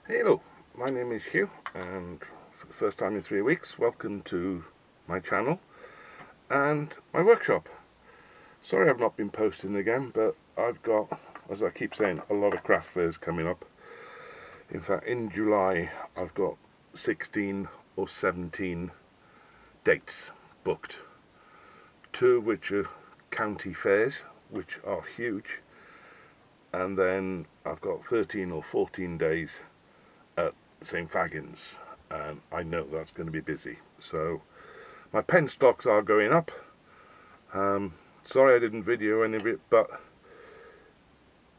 Hello, my name is Hugh, and for the first time in 3 weeks, welcome to my channel and my workshop. Sorry I've not been posting again, but I've got, as I keep saying, a lot of craft fairs coming up. In fact, in July I've got 16 or 17 dates booked, 2 of which are county fairs, which are huge, and then I've got 13 or 14 days at St. Fagans, and I know that's going to be busy. So my pen stocks are going up. Sorry I didn't video any of it, but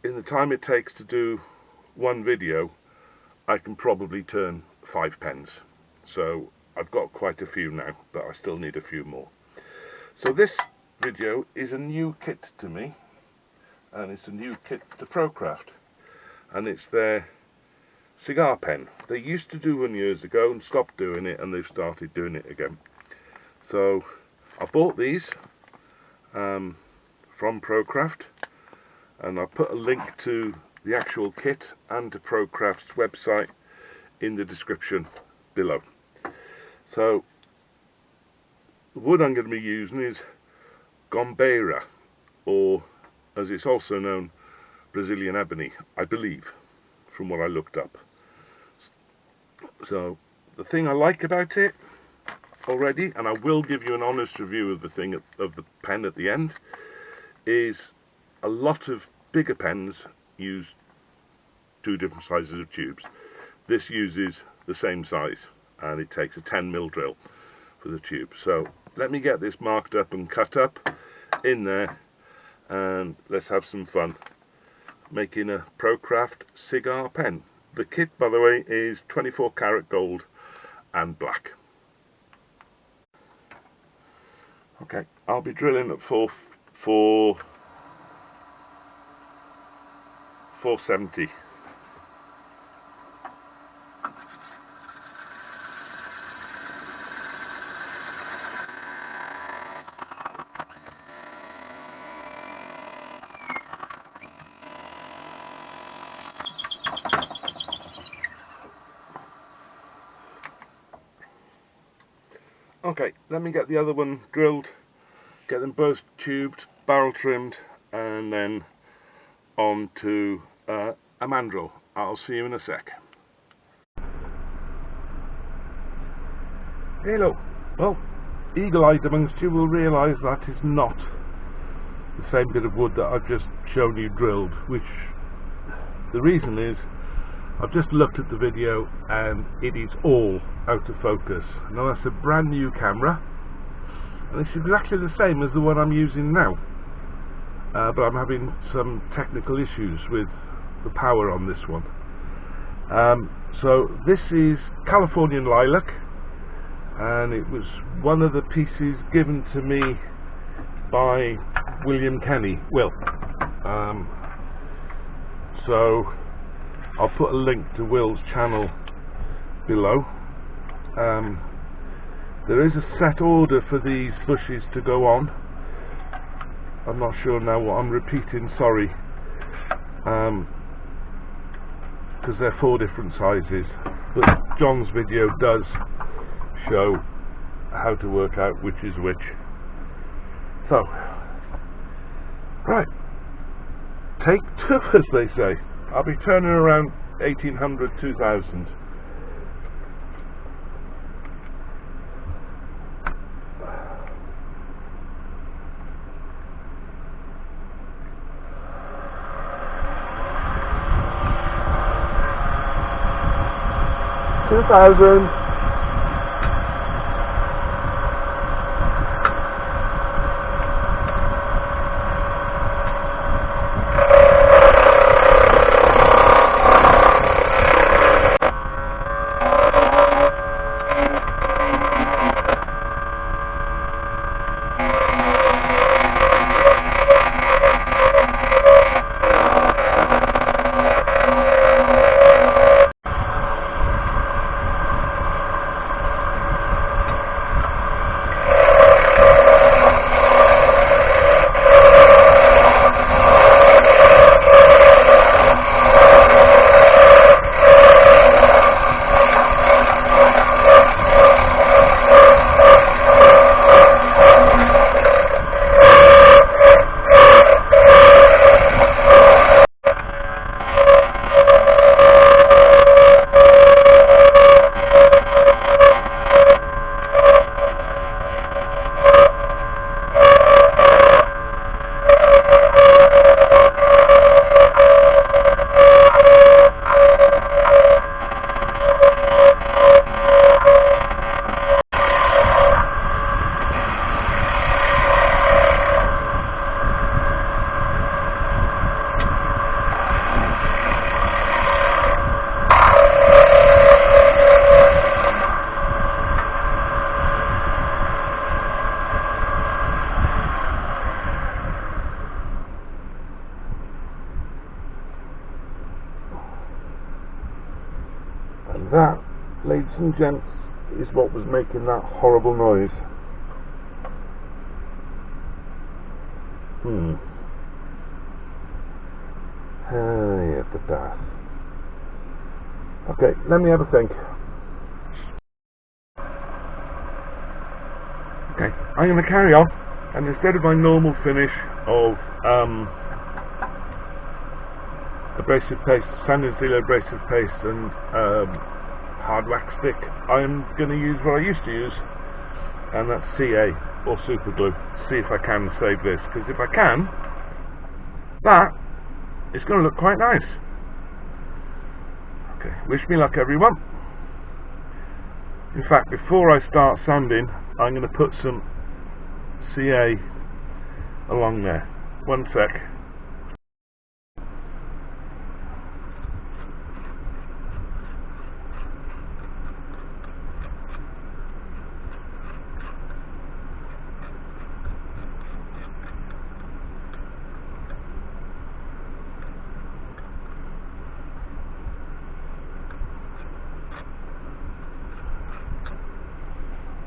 in the time it takes to do one video, I can probably turn 5 pens. So I've got quite a few now, but I still need a few more. So this video is a new kit to me, and it's a new kit to Prokraft, and it's their cigar pen. They used to do one years ago and stopped doing it, and they've started doing it again. So I bought these from Prokraft, and I'll put a link to the actual kit and to Prokraft's website in the description below. So the wood I'm going to be using is Gomberia, or as it's also known, Brazilian ebony, I believe, from what I looked up. So the thing I like about it already, and I will give you an honest review of the pen at the end, is a lot of bigger pens use 2 different sizes of tubes. This uses the same size, and it takes a 10mm drill for the tube. So let me get this marked up and cut up in there, and let's have some fun making a Prokraft cigar pen. The kit, by the way, is 24 karat gold and black. Okay, I'll be drilling at 470. Okay, let me get the other one drilled, get them both tubed, barrel trimmed, and then on to a mandrel. I'll see you in a sec. Hello. Well, eagle-eyed amongst you will realise that is not the same bit of wood that I've just shown you drilled, which the reason is I've just looked at the video and it is all out of focus. Now that's a brand new camera, and it's exactly the same as the one I'm using now, but I'm having some technical issues with the power on this one. So this is Californian Lilac, and it was one of the pieces given to me by William Kenny. So I'll put a link to Will's channel below. There is a set order for these bushes to go on. I'm not sure now what I'm repeating, sorry, because they're 4 different sizes, but John's video does show how to work out which is which. So, right, take 2, as they say. I'll be turning around 1800, 2000. And that, ladies and gents, is what was making that horrible noise. Yeah, the bath. Okay, let me have a think. Okay, I'm going to carry on, and instead of my normal finish of abrasive paste, sand and seal abrasive paste and hard wax stick, I'm going to use what I used to use, and that's CA or super glue. See if I can save this, because if I can, that is going to look quite nice. Okay, wish me luck everyone. In fact, before I start sanding, I'm going to put some CA along there. One sec.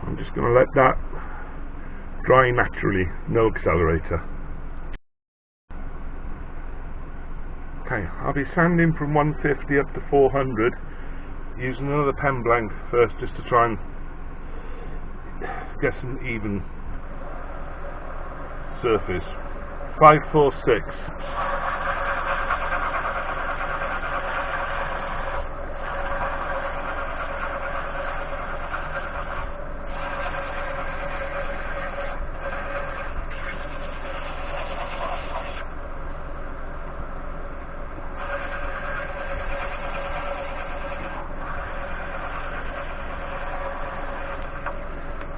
I'm just going to let that dry naturally, no accelerator. Okay, I'll be sanding from 150 up to 400 using another pen blank first, just to try and get some even surface. 546.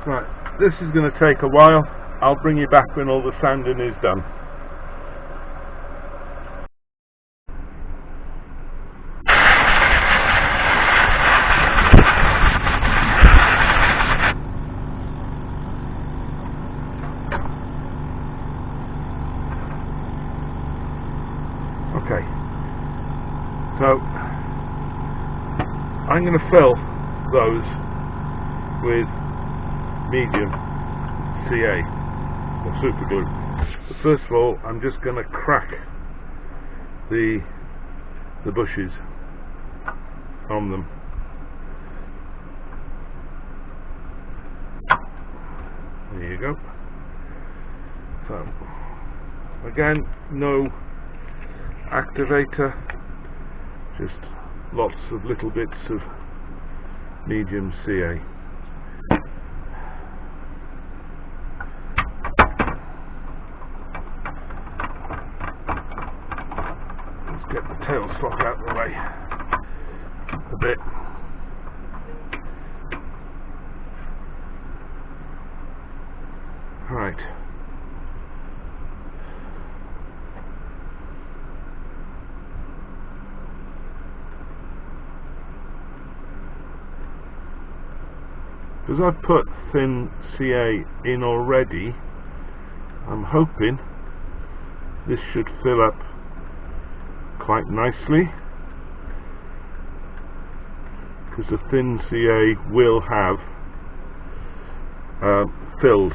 Right, this is going to take a while. I'll bring you back when all the sanding is done. Okay, so I'm going to fill those with medium CA or super glue. But first of all, I'm just going to crack the bushes on them. There you go. So again, no activator, just lots of little bits of medium CA. Get the tailstock out of the way a bit. Right. Because I've put thin CA in already, I'm hoping this should fill up quite nicely, because the thin CA will have filled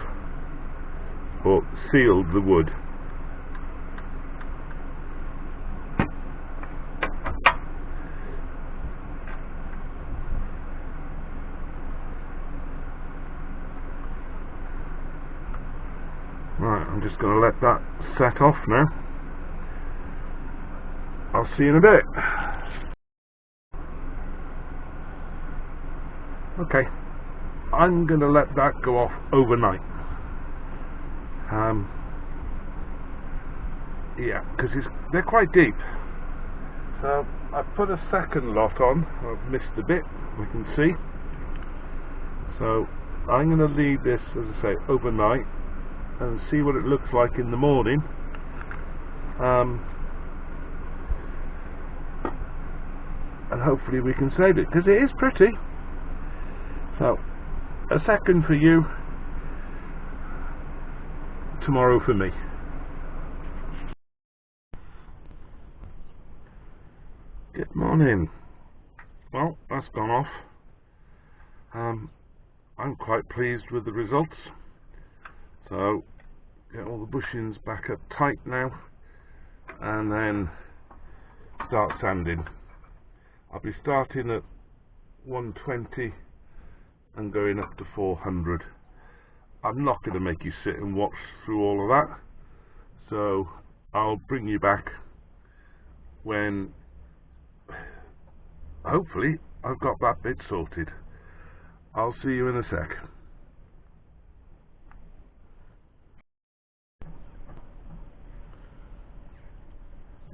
or sealed the wood. Right, I'm just going to let that set off now. I'll see you in a bit. Okay, I'm going to let that go off overnight. Yeah, because they're quite deep. So I've put a second lot on. I've missed a bit, we can see. So I'm going to leave this, as I say, overnight and see what it looks like in the morning. And hopefully we can save it, because it is pretty. So a second for you, tomorrow for me. Good morning. well, that's gone off. I'm quite pleased with the results. So get all the bushings back up tight now, and then start sanding. I'll be starting at 120 and going up to 400. I'm not going to make you sit and watch through all of that, so I'll bring you back when hopefully I've got that bit sorted. I'll see you in a sec.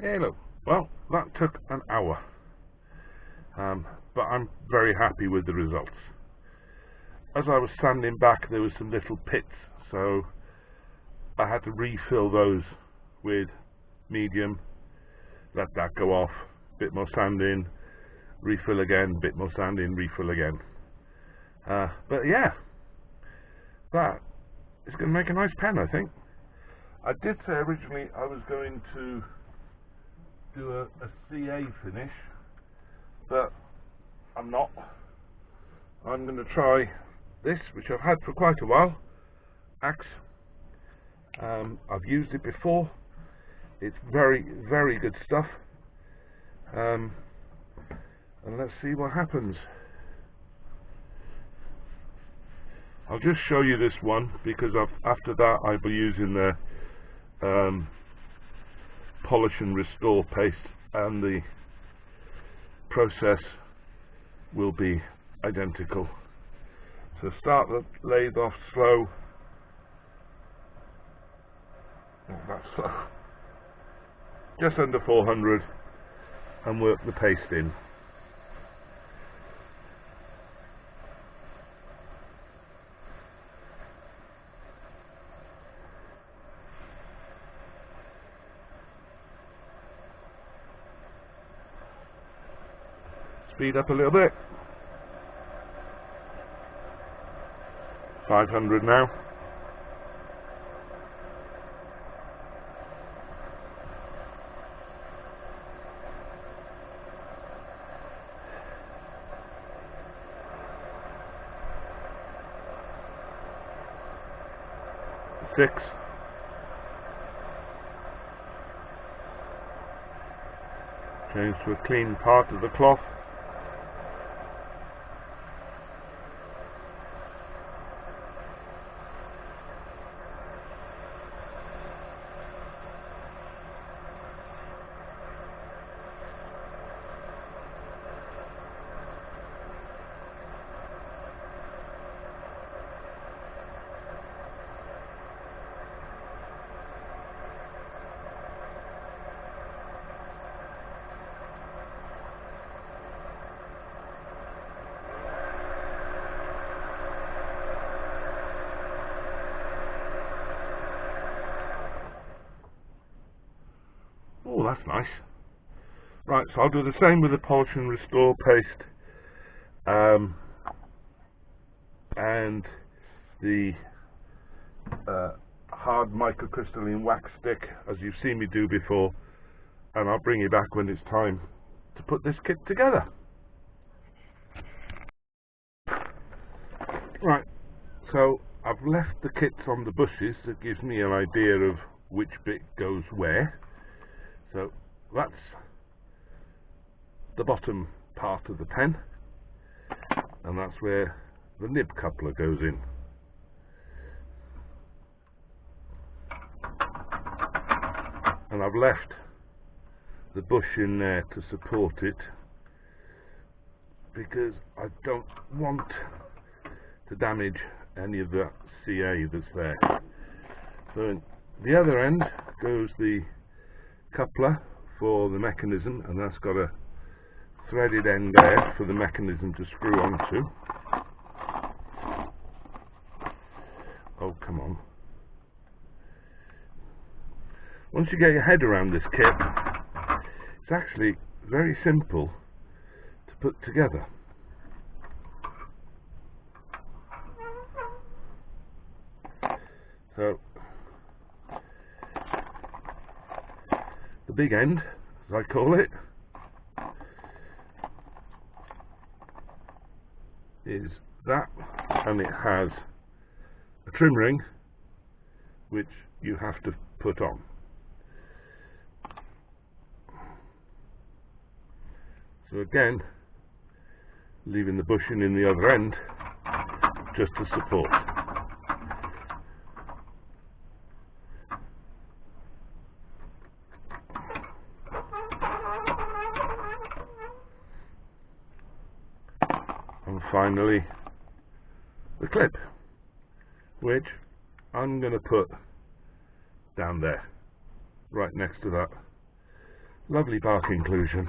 Hello. Well, that took an hour, but I'm very happy with the results. As I was standing back, there were some little pits, so I had to refill those with medium, let that go off, bit more sanding, refill again, bit more sanding, refill again. But yeah, that is going to make a nice pen, I think. I did say originally I was going to do a CA finish, but I'm not. I'm going to try this, which I've had for quite a while, Acks. I've used it before. It's very, very good stuff. And let's see what happens. I'll just show you this one, because after that I'll be using the polish and restore paste, and the process will be identical. So start the lathe off slow. Oh, that's slow. Just under 400, and work the paste in. Speed up a little bit. 500 now. Six. Change to a clean part of the cloth. Oh, that's nice. Right, so I'll do the same with the polish and restore paste, and the hard microcrystalline wax stick, as you've seen me do before, and I'll bring you back when it's time to put this kit together. Right, so I've left the kits on the bushes. That gives me an idea of which bit goes where. So that's the bottom part of the pen, and that's where the nib coupler goes in. And I've left the bush in there to support it, because I don't want to damage any of the CA that's there. So in the other end goes the coupler for the mechanism, and that's got a threaded end there for the mechanism to screw onto. Oh, come on. Once you get your head around this kit, it's actually very simple to put together. So the big end, as I call it, is that, and it has a trim ring which you have to put on. So again, leaving the bushing in the other end just to support. And finally, the clip, which I'm going to put down there, right next to that lovely bark inclusion.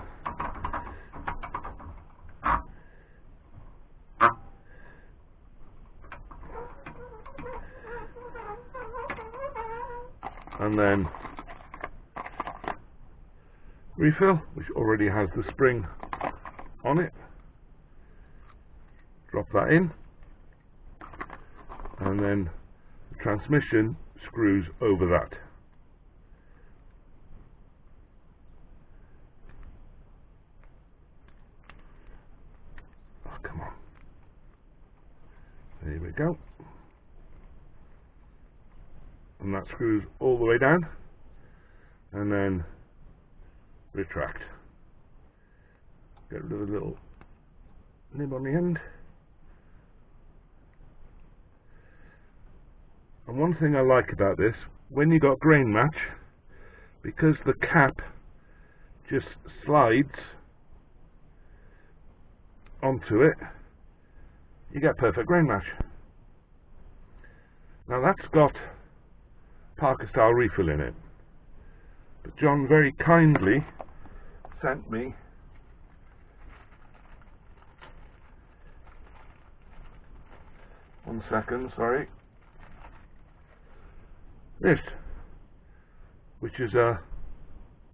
And then refill, which already has the spring on it. Drop that in, and then the transmission screws over that. Oh, come on. There we go. And that screws all the way down, and then retract. Get rid of the little nib on the end. And one thing I like about this, when you got grain match, because the cap just slides onto it, you get perfect grain match. Now that's got Parker style refill in it, but John very kindly sent me this, which is a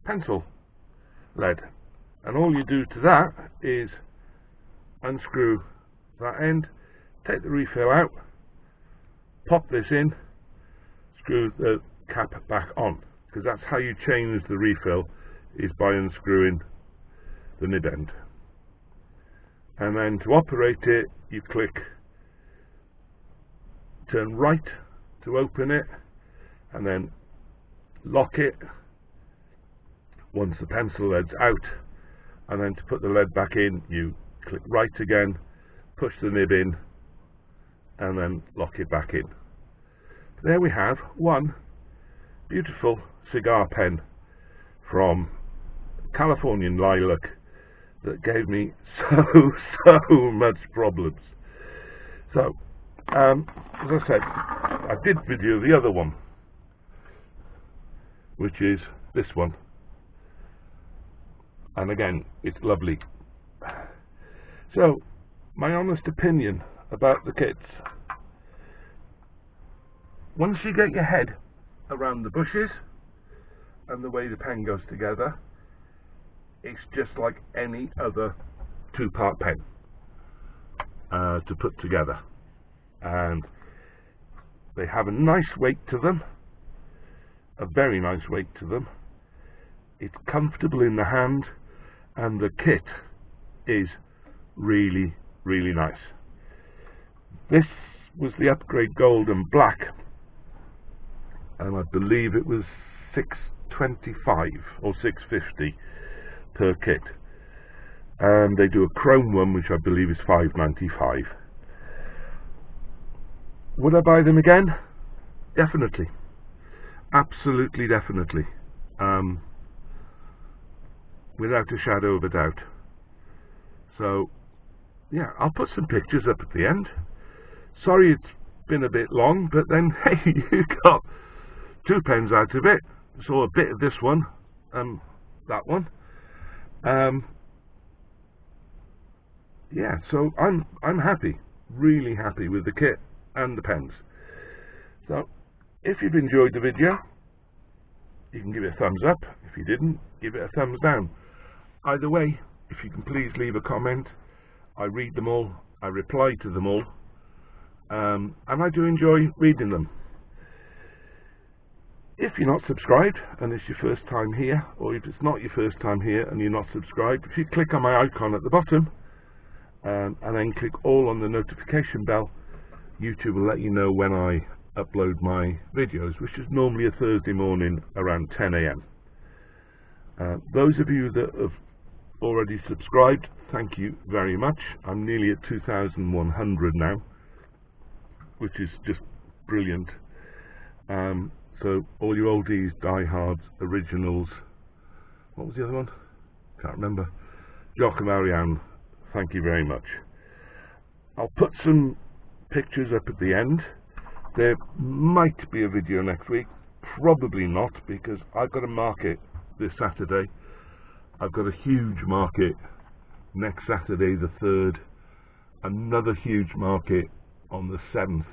pencil lead, and all you do to that is unscrew that end, take the refill out, pop this in, screw the cap back on, because that's how you change the refill, is by unscrewing the nib end. And then to operate it, you click turn right to open it, and then lock it once the pencil lead's out, and then to put the lead back in, you click right again, push the nib in, and then lock it back in. There we have one beautiful cigar pen from Californian Lilac that gave me so much problems. So, as I said, I did video the other one, which is this one, and again, it's lovely. So, my honest opinion about the kits: once you get your head around the bushes and the way the pen goes together, it's just like any other two-part pen to put together, and they have a nice weight to them, a very nice weight to them. It's comfortable in the hand, and the kit is really, really nice. This was the upgrade gold and black, and I believe it was $6.25 or $6.50 per kit, and they do a chrome one which I believe is $5.95. Would I buy them again? Definitely, absolutely definitely, without a shadow of a doubt. So yeah, I'll put some pictures up at the end. Sorry it's been a bit long, but then hey, you got two pens out of it, so a bit of this one and that one. Yeah, so I'm happy, really happy with the kit and the pens. So if you've enjoyed the video, you can give it a thumbs up. If you didn't, give it a thumbs down. Either way, if you can please leave a comment. I read them all, I reply to them all, and I do enjoy reading them. If you're not subscribed and it's your first time here, or if it's not your first time here and you're not subscribed, if you click on my icon at the bottom and then click all on the notification bell. YouTube will let you know when I upload my videos, which is normally a Thursday morning around 10 AM. Those of you that have already subscribed, thank you very much. I'm nearly at 2,100 now, which is just brilliant. So all you oldies, diehards, originals, what was the other one? Can't remember. Jock and Marianne, thank you very much. I'll put some pictures up at the end. There might be a video next week, probably not, because I've got a market this Saturday. I've got a huge market next Saturday the 3rd, another huge market on the 7th,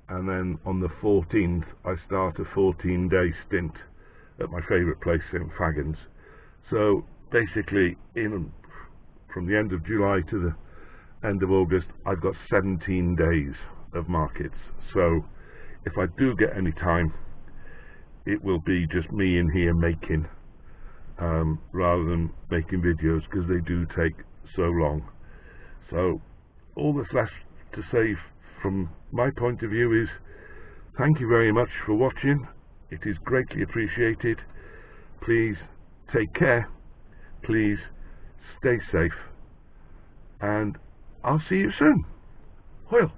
and then on the 14th I start a 14-day stint at my favourite place, St Fagans. So basically, from the end of July to the end of August, I've got 17 days of markets. So if I do get any time, it will be just me in here making, rather than making videos, because they do take so long. So all that's left to say from my point of view is thank you very much for watching. It is greatly appreciated. Please take care, please stay safe, and I'll see you soon. Well.